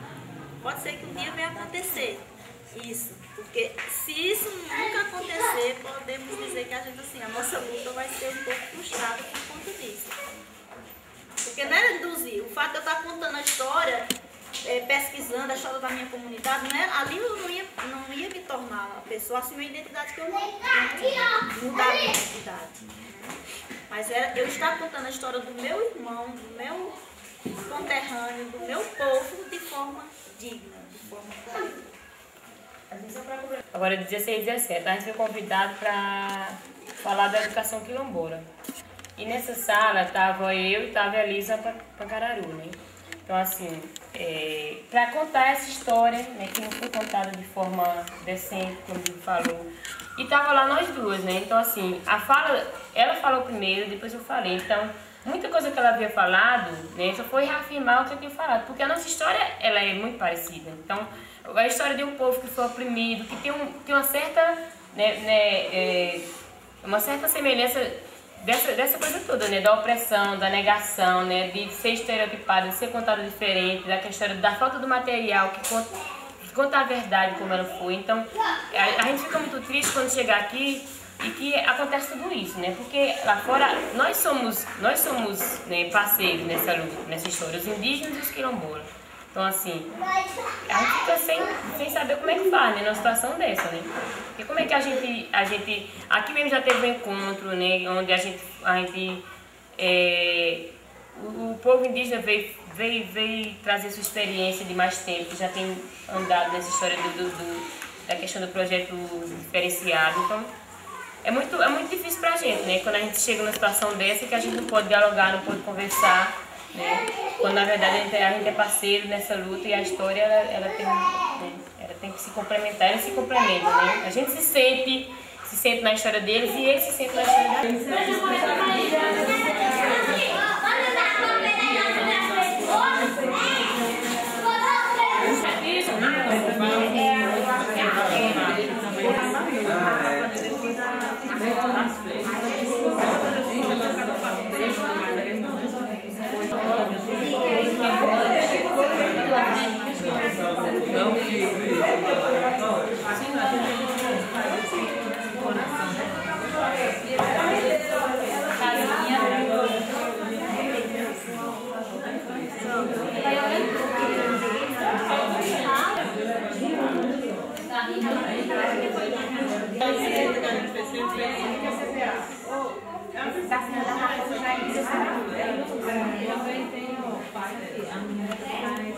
Speaker 12: pode ser que um dia venha acontecer isso. Porque se isso nunca acontecer, podemos dizer que a gente, assim, a nossa luta vai ser um pouco frustrada por conta disso. Porque não era induzir, o fato de eu estar contando a história, pesquisando a história da minha comunidade, ali eu não ia me tornar uma pessoa, assim, uma identidade que eu não tinha, mudar a minha identidade. Mas eu estar contando a história do meu irmão, do meu conterrâneo, do meu povo, de forma digna, de forma correta.
Speaker 6: Agora, 16 e 17, a gente foi convidado para falar da educação quilombola. E nessa sala estava eu e estava a Elisa Pancararu, né? Então, assim, para contar essa história, né, que não foi contada de forma decente, como ele falou. E estava lá nós duas, né? Então, assim, ela falou primeiro, depois eu falei. Então, muita coisa que ela havia falado, né, só foi reafirmar o que eu tinha falado. Porque a nossa história, ela é muito parecida. Então, a história de um povo que foi oprimido, que tem uma certa, uma certa semelhança dessa coisa toda, né? Da opressão, da negação, né? De ser estereotipado, de ser contado diferente, da questão da falta do material que conta a verdade como ela foi. Então, a gente fica muito triste quando chega aqui e que acontece tudo isso, né? Porque lá fora nós somos né, parceiros nessa luta, nessa história, os indígenas e os quilombolas. Então, assim, a gente fica sem saber como é que faz, né, numa situação dessa, né? Porque como é que a gente aqui mesmo já teve um encontro, né, onde o povo indígena veio trazer sua experiência de mais tempo, já tem andado nessa história da questão do projeto diferenciado. Então, é muito difícil pra gente, né, quando a gente chega numa situação dessa que a gente não pode dialogar, não pode conversar, né? Quando na verdade a gente é parceiro nessa luta e a história ela tem que se complementar, eles se complementam, né? A gente se sente na história deles e eles se sentem na história da gente.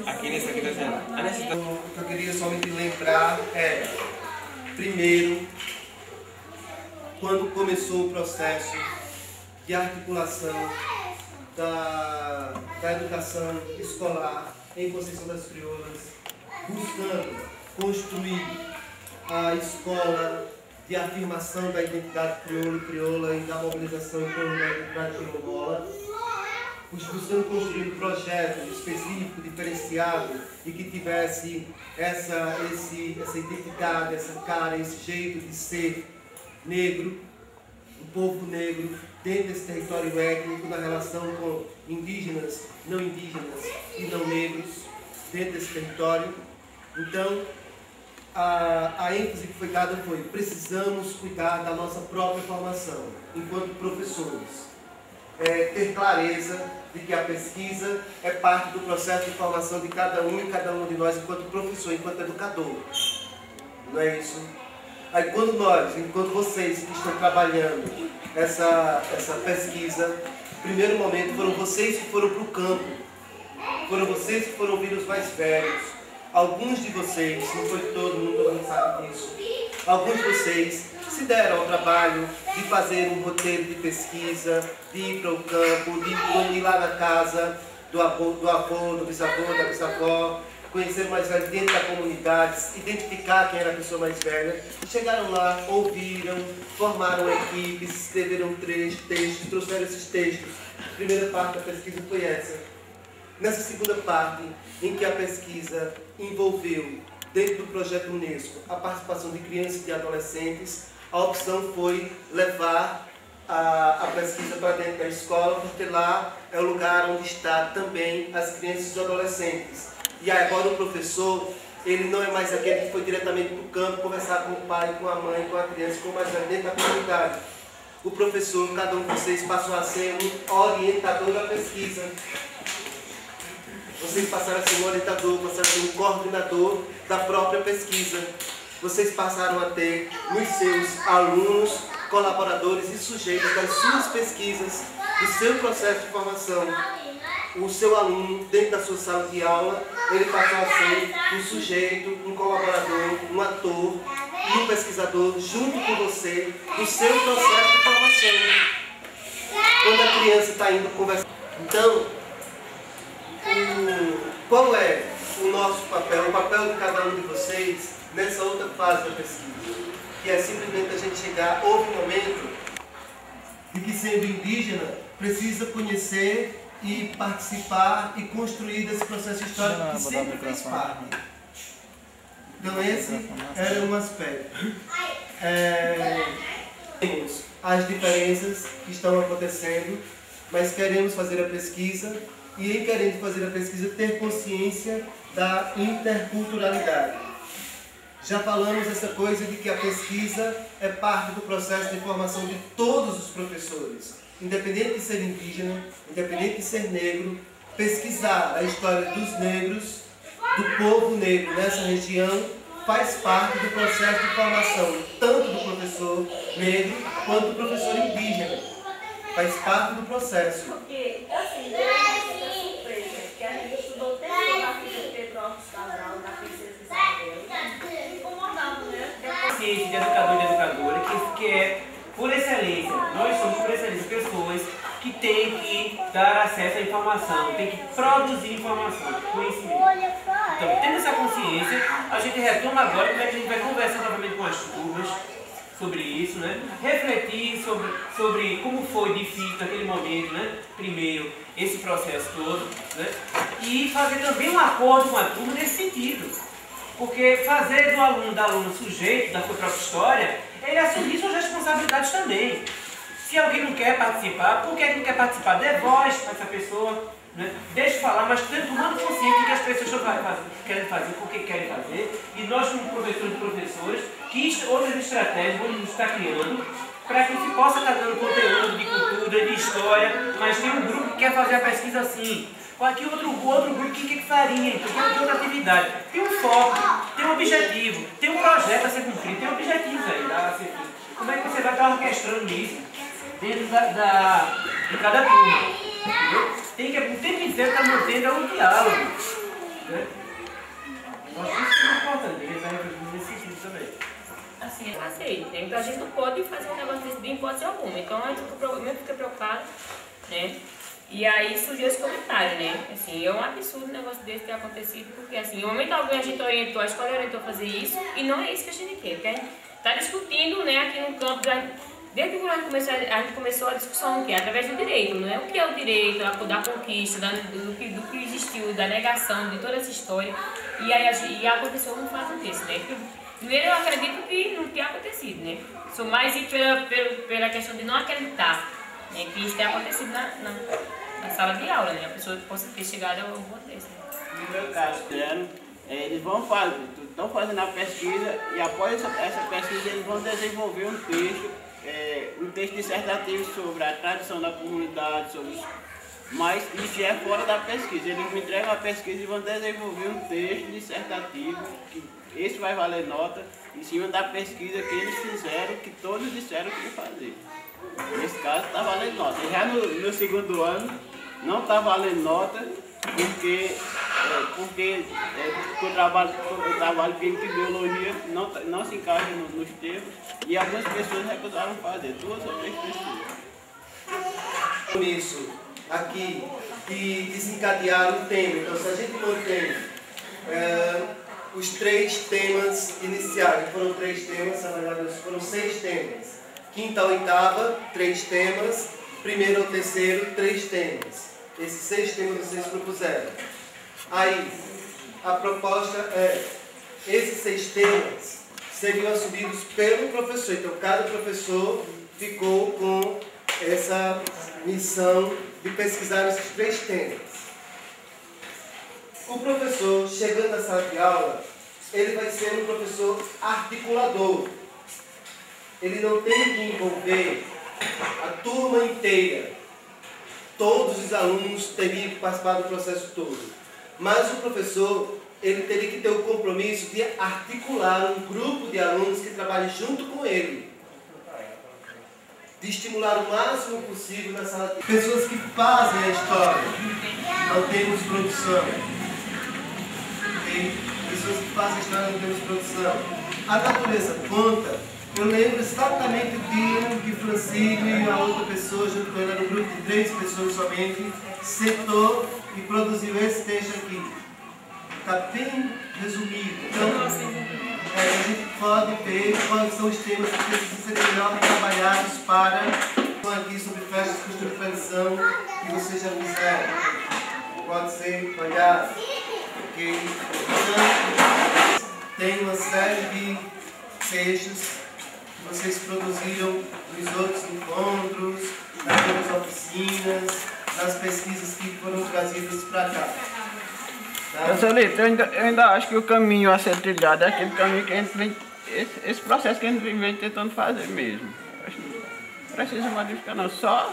Speaker 1: Aqui
Speaker 5: isso aqui, Luciano. A necessidade.
Speaker 7: O que eu queria somente lembrar é, primeiro, quando começou o processo de articulação da educação escolar em Conceição das Crioulas, buscando construir a escola de afirmação da identidade crioula e da mobilização em torno da identidade quilombola, buscando construir um projeto específico, diferenciado e que tivesse essa identidade, essa cara, esse jeito de ser negro, o povo negro dentro desse território étnico, na relação com indígenas e não negros dentro desse território. Então, a ênfase que foi dada foi: precisamos cuidar da nossa própria formação enquanto professores. Ter clareza de que a pesquisa é parte do processo de formação de cada um e cada um de nós enquanto professor, enquanto educador. Não é isso? Aí quando nós, enquanto vocês que estão trabalhando essa pesquisa, no primeiro momento foram vocês que foram para o campo, foram vocês que foram ouvir os mais velhos. Alguns de vocês, não foi todo mundo sabe disso, alguns de vocês se deram ao trabalho de fazer um roteiro de pesquisa, de ir para o campo, de ir lá na casa do avô, do bisavô, da bisavó, conhecer mais velho dentro da comunidade, identificar quem era a pessoa mais velha. Chegaram lá, ouviram, formaram equipes, escreveram textos, trouxeram esses textos. A primeira parte da pesquisa foi essa. Nessa segunda parte, em que a pesquisa envolveu, dentro do projeto Unesco, a participação de crianças e de adolescentes, a opção foi levar a pesquisa para dentro da escola, porque lá é o lugar onde está também as crianças e os adolescentes. E agora o professor, ele não é mais aquele que foi diretamente para o campo conversar com o pai, com a mãe, com a criança, com o mais velho dentro da comunidade. O professor, cada um de vocês, passou a ser um orientador da pesquisa. Vocês passaram a ser um orientador, passaram a ser um coordenador da própria pesquisa. Vocês passaram a ter nos seus alunos, colaboradores e sujeitos das suas pesquisas, do seu processo de formação. O seu aluno, dentro da sua sala de aula, ele passou a ser um sujeito, um colaborador, um ator e um pesquisador junto com você, do seu processo de formação. Quando a criança está indo conversar. Então, qual é o nosso papel, o papel de cada um de vocês nessa outra fase da pesquisa? Que é simplesmente a gente chegar, houve um momento de que, sendo indígena, precisa conhecer e participar e construir desse processo histórico que sempre fez parte. Então esse era um aspecto. Temos as diferenças que estão acontecendo, mas queremos fazer a pesquisa e, em querendo fazer a pesquisa, ter consciência da interculturalidade. Já falamos essa coisa de que a pesquisa é parte do processo de formação de todos os professores. Independente de ser indígena, independente de ser negro, pesquisar a história dos negros, do povo negro nessa região, faz parte do processo de formação, tanto do professor negro quanto do professor indígena. Faz parte do processo.
Speaker 12: Porque, assim, eu surpresa, que a gente estudou tanto na filha de Pedro Alves Cabral, na Princesa Isabel, incomodado, né?
Speaker 5: Ciência de educador e de educadora, que é, por excelência, nós somos, por excelência, pessoas que têm que dar acesso à informação, têm que produzir informação, conhecimento. Então, tendo essa consciência, a gente retoma agora como é que a gente vai conversar novamente com as turmas sobre isso, né? Refletir sobre como foi difícil naquele momento, né? Primeiro, esse processo todo, né? E fazer também um acordo com a turma nesse sentido. Porque fazer do aluno, da aluna, sujeito da sua própria história, ele assumir suas responsabilidades também. Se alguém não quer participar, por que não quer participar? Dê voz para essa pessoa, né? Deixe falar, mas tomando consciência do que as pessoas querem fazer, por que querem fazer. E nós, como professores e professoras, que outras estratégias vamos estar criando para que se possa estar dando conteúdo de cultura, de história, mas tem um grupo que quer fazer a pesquisa assim. Aqui outro grupo que faria, que é outra atividade. Tem um foco, tem um objetivo, tem um projeto a ser cumprido, tem objetivos aí a ser feito. Como é que você vai estar orquestrando isso dentro de cada turma? Entendeu? Tem que o tempo inteiro estar mantendo um diálogo. Né? Eu acho que isso é importante, porque ele vai refletir nesse sentido também.
Speaker 6: Assim, eu aceito, né? Então a gente não pode fazer um negócio desse de hipótese alguma. Então eu fiquei preocupada, né? E aí surgiu esse comentário, né? Assim, é um absurdo um negócio desse ter acontecido, porque assim, no momento algum a gente orientou, a escola orientou a fazer isso, e não é isso que a gente quer, porque a gente está discutindo, né, aqui no campo, desde que a gente começou a discussão, que é através do direito, né? O que é o direito, da conquista, do que existiu, da negação, de toda essa história, e aí aconteceu um fato desse, né? Primeiro, eu acredito que não tenha acontecido, né? Sou mais pela questão de não acreditar, né, que isso tenha acontecido na sala de aula, né? A pessoa possa ter chegado a um ponto desse. Né?
Speaker 8: No meu caso, eles estão fazendo a pesquisa e após essa pesquisa eles vão desenvolver um texto dissertativo sobre a tradição da comunidade, mas isso já é fora da pesquisa. Eles me entregam a pesquisa e vão desenvolver um texto dissertativo que esse vai valer nota em cima da pesquisa que eles fizeram, que todos disseram que iam fazer. Nesse caso está valendo nota. Já no segundo ano não está valendo nota porque o trabalho clínico de biologia não se encaixa nos termos e algumas pessoas recusaram fazer, 2 ou 3 pessoas.
Speaker 7: Isso aqui que desencadearam o tema. Então, se a gente mantém os 3 temas iniciais, foram 3 temas, na verdade foram 6 temas. Quinta a oitava, 3 temas. Primeiro ao terceiro, 3 temas. Esses 6 temas vocês propuseram. Aí, a proposta é, esses 6 temas seriam assumidos pelo professor. Então, cada professor ficou com essa missão de pesquisar esses 3 temas. O professor, chegando na sala de aula, ele vai ser um professor articulador. Ele não tem que envolver a turma inteira. Todos os alunos teriam que participar do processo todo. Mas o professor, ele teria que ter o compromisso de articular um grupo de alunos que trabalhem junto com ele. De estimular o máximo possível na sala de... Pessoas que fazem a história. Não temos produção. Okay? Pessoas que fazem a história, não temos produção. A natureza conta. Eu lembro exatamente o dia que Francisco e a outra pessoa, junto com ele, era um grupo de 3 pessoas somente, sentou e produziu esse texto aqui. Está bem resumido. Então, a gente pode ver quais são os temas que precisam ser melhor trabalhados para aqui sobre festas, costume e tradição, que vocês já fizeram. Pode ser olhado. Okay? Então, tem uma série de textos que vocês produziram nos outros encontros, nas outras oficinas, nas pesquisas que foram trazidas para cá. Tá?
Speaker 8: Celito, eu ainda acho que o caminho a ser trilhado é aquele caminho que a gente vem, esse processo que a gente vem tentando fazer mesmo. Acho que não precisa modificar não, só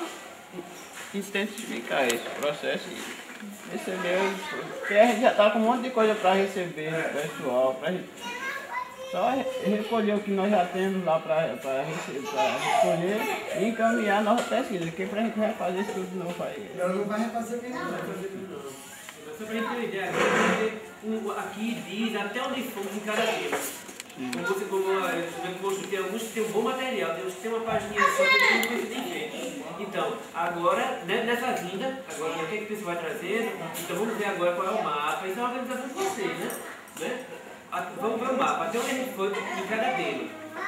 Speaker 8: intensificar esse processo e receber, porque a gente já está com um monte de coisa para receber do pessoal, para só recolher o que nós já temos lá para recolher e encaminhar a nossa pesquisa, porque para a gente refazer isso tudo de novo aí.
Speaker 7: Não vai refazer mesmo, não vai fazer mesmo não.
Speaker 5: Só para a gente ter uma ideia, aqui diz até onde fomos em cada tema. Tem alguns que tem um bom material, tem uns que tem uma página só que tem coisa diferente. Então, agora, nessa vinda, agora o que é que você vai trazendo? Então vamos ver agora qual é o mapa. Isso é uma organização de vocês, né? Vamos ver o mapa, até onde a gente foi em cada tema.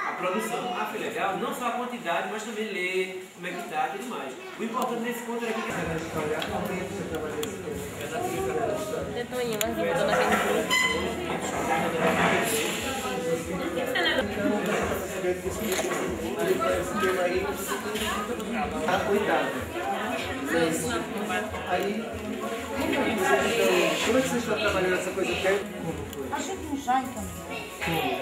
Speaker 5: A produção. Foi legal, não só a quantidade, mas também ler como é que está e tudo mais. O importante nesse ponto aqui é que a gente olhar como é que você trabalha nesse tema.
Speaker 6: Eu estou indo, mas eu estou naquele
Speaker 7: cuidado. Aí, como é que vocês estão trabalhando essa coisa?
Speaker 13: A gente já entendeu.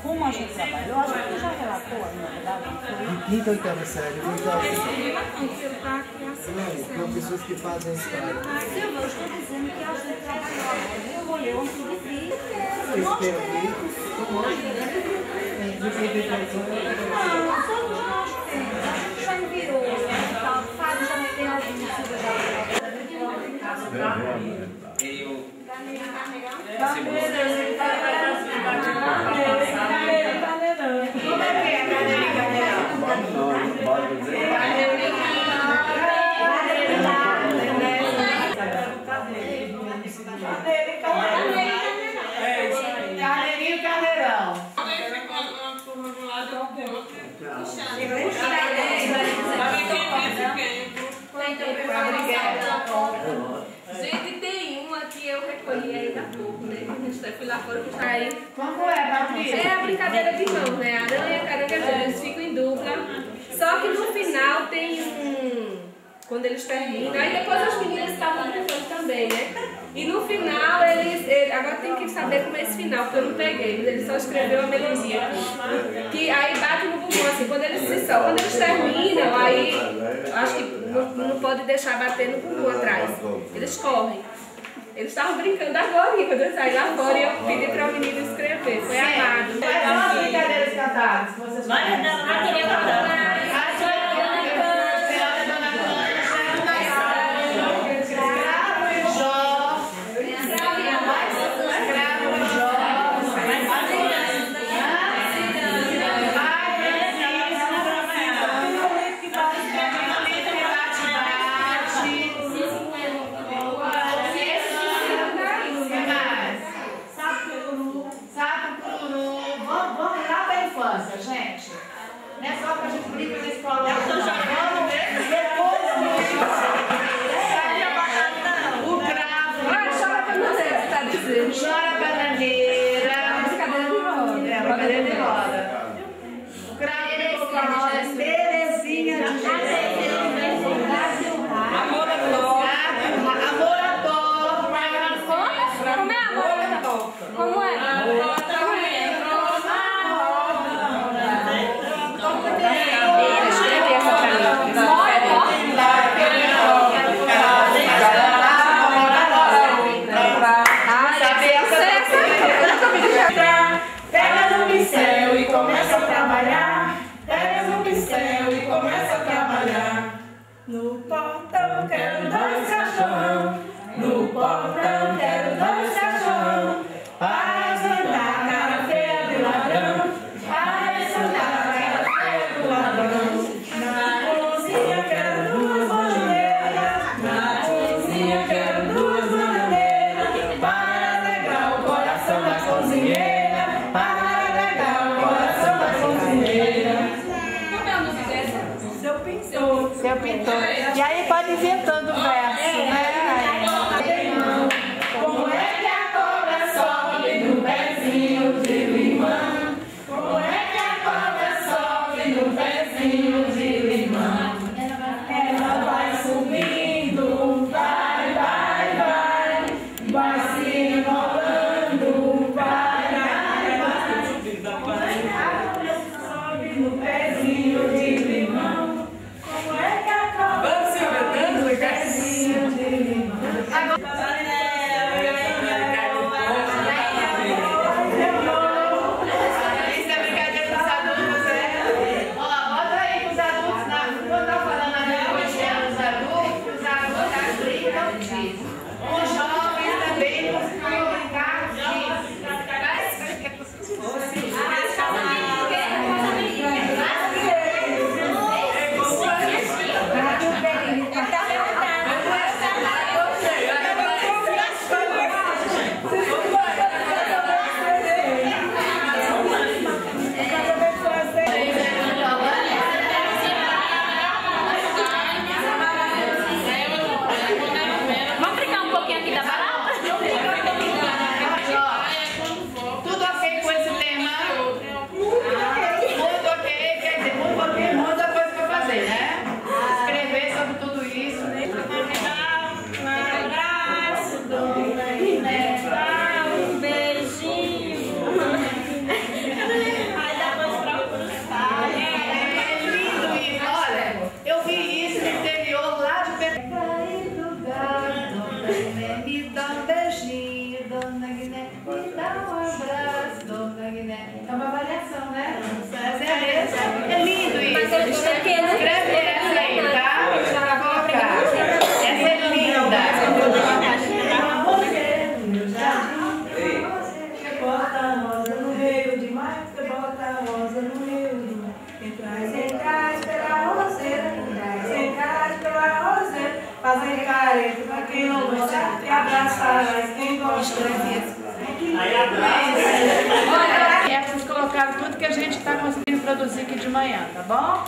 Speaker 13: Como a gente trabalhou, a gente já relatou, na verdade.
Speaker 7: Quinta ou oitava série?
Speaker 13: São
Speaker 7: pessoas que fazem a história.
Speaker 13: Silvia, eu estou dizendo que a gente trabalhou, escolheu um tipo de
Speaker 7: esse tema aqui?
Speaker 13: Não, todos nós temos. A gente já enviou, o Fábio já meteu alguns.
Speaker 1: Eu
Speaker 4: Como é que é, Carneirinho, carneirão.
Speaker 3: Gente, tem uma que eu recolhi ainda há pouco, né? Eu fui lá fora buscar aí.
Speaker 4: Como é, Patrícia?
Speaker 3: É a brincadeira de mão, né? Aranha e caranguejeiro, eles ficam em dupla. Só que no final tem quando eles terminam, aí depois as meninas estavam brincando também, né? E no final agora tem que saber como é esse final, porque eu não peguei, mas ele só escreveu a melodia. Que aí bate no bumbum, assim, quando eles terminam, aí acho que não pode deixar bater no bumbum atrás. Eles correm. Eles estavam brincando agora, quando eu saí lá fora e eu pedi para o menino escrever. Foi amado.
Speaker 4: Quais são as brincadeiras cantadas que vocês conhecem?
Speaker 12: Não queria cantar.
Speaker 4: Gente, não é só pra gente brincar na escola. O cravo.
Speaker 3: Chora bananeira, você tá dizendo?
Speaker 4: Chora bananeira. Brincadeira de roda. O cravo de coca-cola. Terezinha de Jesus. Amor à toa. Amor à toa.
Speaker 3: Como é amor à toa? Como é?
Speaker 4: Pega no pincel e começa a trabalhar. Pega no pincel e começa a trabalhar. No portão quero 2 cachorrão. No portão quero 2 cachorrão. Para espantar a cara feia do ladrão. Para espantar a cara feia do ladrão. Na cozinha quero 2 bananeiras. Na cozinha quero 2 bananeiras. Para alegrar o coração da cozinheira. Seu pintor. E aí pode ir inventando o verso, né? Como é que a cobra sobe no pezinho de limão? Como é que a cobra sobe no pezinho de limão? Ela vai subindo, vai, vai, vai, vai se enrolando, vai, vai, vai. Como é que a cobra sobe no pezinho de limão? fazer careta pra quem não gosta e abraçar quem gosta.
Speaker 14: Aí abraça. Olha, é para colocar tudo que a gente está conseguindo produzir aqui de manhã, tá bom?